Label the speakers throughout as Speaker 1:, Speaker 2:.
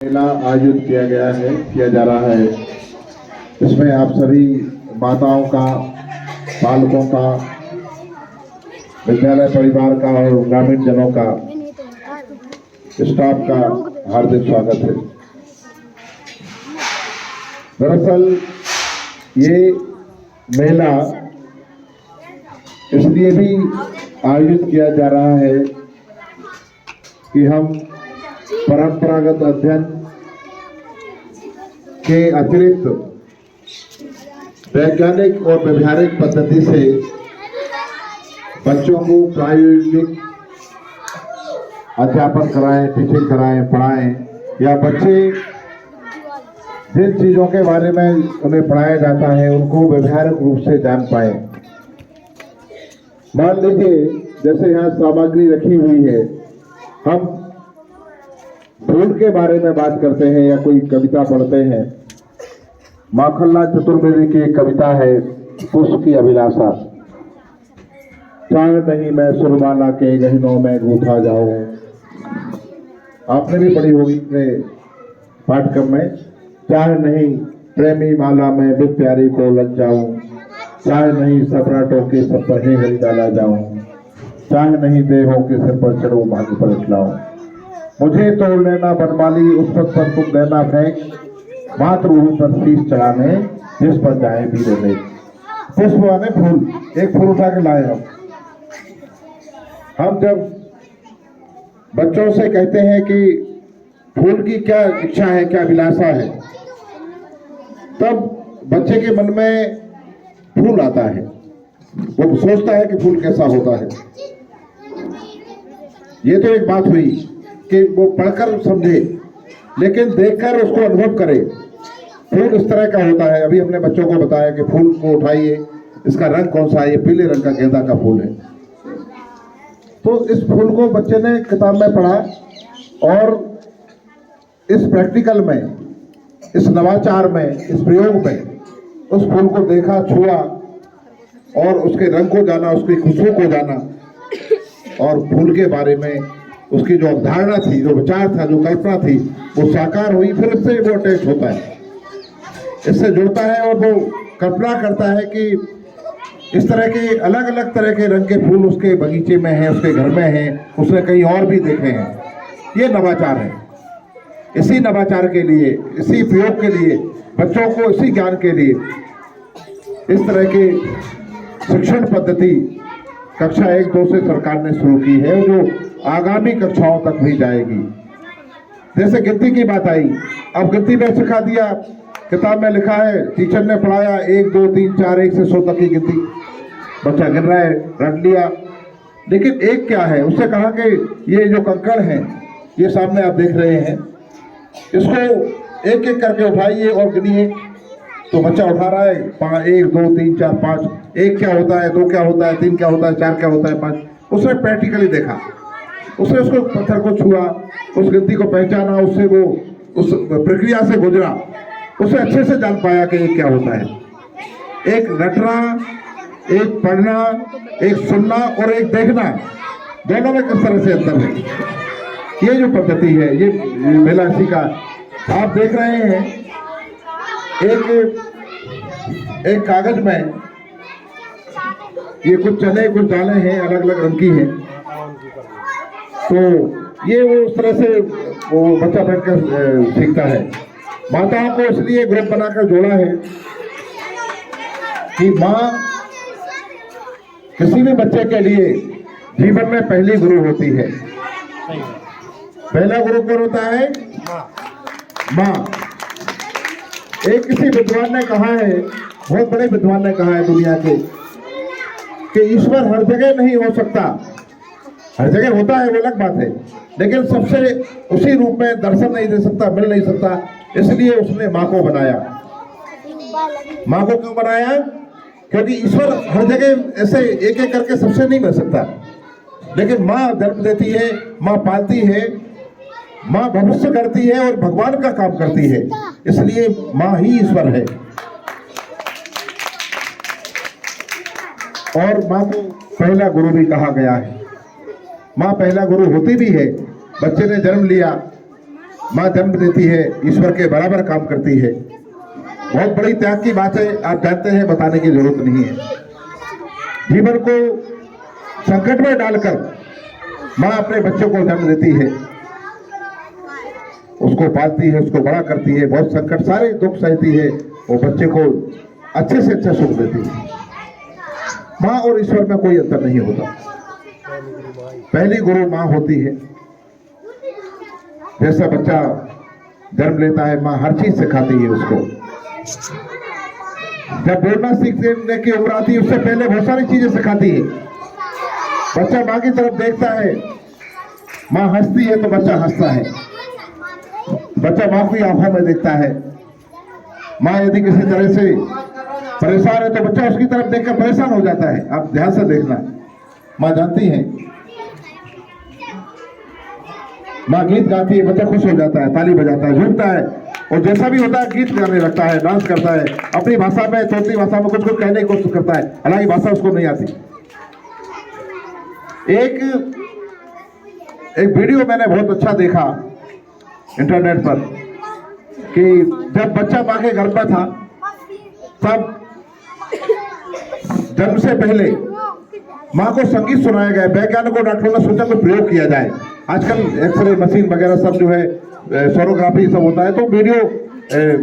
Speaker 1: मेला आयोजित किया जा रहा है। इसमें आप सभी माताओं का, पालकों का, विद्यालय परिवार का और ग्रामीण जनों का, स्टाफ का हार्दिक स्वागत है। दरअसल ये मेला इसलिए भी आयोजित किया जा रहा है कि हम परंपरागत अध्ययन के अतिरिक्त वैज्ञानिक और व्यवहारिक पद्धति से बच्चों को प्रायोगिक अध्यापन कराएं, टीचिंग कराएं, पढ़ाएं, या बच्चे जिन चीज़ों के बारे में उन्हें पढ़ाया जाता है उनको व्यवहारिक रूप से जान पाए। मान लीजिए जैसे यहाँ सामग्री रखी हुई है, हम फूल के बारे में बात करते हैं या कोई कविता पढ़ते हैं। माखनलाल चतुर्वेदी की एक कविता है, पुष्प की अभिलाषा। चाहे नहीं मैं सुरमाला के गहनों में गूंथा जाऊं। आपने भी पढ़ी होगी अपने पाठ्यक्रम में। चाहे नहीं प्रेमी माला में बिन प्यारी को लग जाऊं। चाहे नहीं सम्राटों के सब पर ही हरी डाला जाऊं। चाहे नहीं देवों के सिर पर चढ़ो भाग्य पलट लाऊं। मुझे तोड़ लेना बनमाली, उस पर तुम देना फेंक। मातृभूमि पर शीश चढ़ाने जिस पर जाए भी रहे। पुष्प माने फूल, एक फूल उठा के लाए हम जब बच्चों से कहते हैं कि फूल की क्या इच्छा है, क्या अभिलाषा है, तब बच्चे के मन में फूल आता है। वो सोचता है कि फूल कैसा होता है। ये तो एक बात हुई कि वो पढ़कर समझे, लेकिन देखकर उसको अनुभव करे। फूल इस तरह का होता है। अभी हमने बच्चों को बताया कि फूल को उठाइए, इसका रंग कौन सा है, ये पीले रंग का गेंदा का फूल है। तो इस फूल को बच्चे ने किताब में पढ़ा और इस प्रैक्टिकल में, इस नवाचार में, इस प्रयोग में उस फूल को देखा, छुआ और उसके रंग को जाना, उसकी खुशबू को जाना और फूल के बारे में उसकी जो अवधारणा थी, जो विचार था, जो कल्पना थी, वो साकार हुई। फिर इससे वो अटैच होता है, इससे जुड़ता है और वो कल्पना करता है कि इस तरह के अलग अलग तरह के रंग के फूल उसके बगीचे में हैं, उसके घर में हैं, उसने कहीं और भी देखे हैं। ये नवाचार है। इसी नवाचार के लिए, इसी प्रयोग के लिए, बच्चों को इसी ज्ञान के लिए इस तरह की शिक्षण पद्धति कक्षा 1-2 से सरकार ने शुरू की है, जो आगामी कक्षाओं तक भी जाएगी। जैसे गिनती की बात आई, अब गिनती में सिखा दिया, किताब में लिखा है, टीचर ने पढ़ाया 1 2 3 4 1 से 100 तक की गिनती, बच्चा गिन रहा है, रट लिया। लेकिन एक क्या है, उससे कहा कि ये जो कंकड़ हैं, ये सामने आप देख रहे हैं, इसको एक एक करके उठाइए और गिनिए। तो बच्चा उठा रहा है, 1 2 3 4 5, 1 क्या होता है, 2 क्या होता है, 3 क्या होता है, 4 क्या होता है, 5। उसने प्रैक्टिकली देखा, उसने उसको पत्थर को छुआ, उस गिनती को पहचाना, उससे वो उस प्रक्रिया से गुजरा, उसे अच्छे से जान पाया कि ये क्या होता है। एक रटना, एक पढ़ना, एक सुनना और एक देखना, दोनों में किस तरह से अंतर है। ये जो पद्धति है, ये मेला इसी का आप देख रहे हैं। एक कागज में ये कुछ चने, कुछ दालें हैं, अलग अलग रंग की हैं। तो ये वो उस तरह से वो बच्चा बैठकर सीखता है। माताओं को इसलिए ग्रुप बनाकर जोड़ा है कि माँ किसी भी बच्चे के लिए जीवन में पहली गुरु होती है। पहला गुरु कौन होता है? माँ। एक किसी विद्वान ने कहा है, बहुत बड़े विद्वान ने कहा है दुनिया के, कि ईश्वर हर जगह नहीं हो सकता। हर जगह होता है वो अलग बात है, लेकिन सबसे उसी रूप में दर्शन नहीं दे सकता, मिल नहीं सकता। इसलिए उसने माँ को बनाया। माँ को क्यों बनाया? क्योंकि ईश्वर हर जगह ऐसे एक एक करके सबसे नहीं मिल सकता, लेकिन माँ जन्म देती है, माँ पालती है, माँ भविष्य करती है और भगवान का काम करती है। इसलिए माँ ही ईश्वर है। और माँ को पहला गुरु भी कहा गया है। माँ पहला गुरु होती भी है। बच्चे ने जन्म लिया, माँ जन्म देती है, ईश्वर के बराबर काम करती है। बहुत बड़ी त्याग की बात है, आप जानते हैं, बताने की जरूरत नहीं है। जीवन को संकट में डालकर माँ अपने बच्चों को जन्म देती है, उसको पालती है, उसको बड़ा करती है, बहुत संकट सारे दुख सहती है, वो बच्चे को अच्छे से अच्छा सुख देती है। माँ और ईश्वर में कोई अंतर नहीं होता। पहली गुरु माँ होती है। जैसा बच्चा जन्म लेता है, माँ हर चीज सिखाती है उसको। जब बोलना सीखने की उम्र आती है, उससे पहले बहुत सारी चीजें सिखाती है। बच्चा माँ की तरफ देखता है, माँ हंसती है तो बच्चा हंसता है। बच्चा माँ की आंखों में देखता है। माँ यदि किसी तरह से परेशान है तो बच्चा उसकी तरफ देखकर परेशान हो जाता है। आप ध्यान से देखना, माँ जानती है। माँ गीत गाती है, बच्चा खुश हो जाता है, ताली बजाता है, झूमता है, और जैसा भी होता है गीत गाने लगता है, डांस करता है, अपनी भाषा में, तोतली भाषा में कुछ कुछ कहने की कोशिश करता है, हालांकि भाषा उसको नहीं आती। एक वीडियो मैंने बहुत अच्छा देखा इंटरनेट पर कि जब बच्चा माँ के घर पर था, तब जन्म से पहले माँ को संगीत सुनाया गया। वैज्ञानिकों, डॉक्टरों ने सोचा कोई प्रयोग किया जाए। आजकल एक्सरे मशीन वगैरह सब जो है, सोनोग्राफी सब होता है, तो वीडियो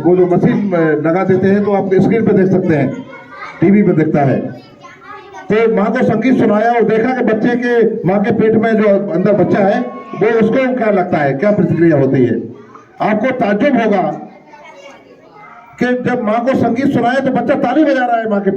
Speaker 1: वो जो मशीन लगा देते हैं तो आप स्क्रीन पे देख सकते हैं, टीवी पे दिखता है। तो माँ को संगीत सुनाया और देखा कि बच्चे के, माँ के पेट में जो अंदर बच्चा है, वो उसको क्या लगता है, क्या प्रतिक्रिया होती है। आपको ताज्जुब होगा कि जब माँ को संगीत सुनाया तो बच्चा ताली बजा रहा है माँ के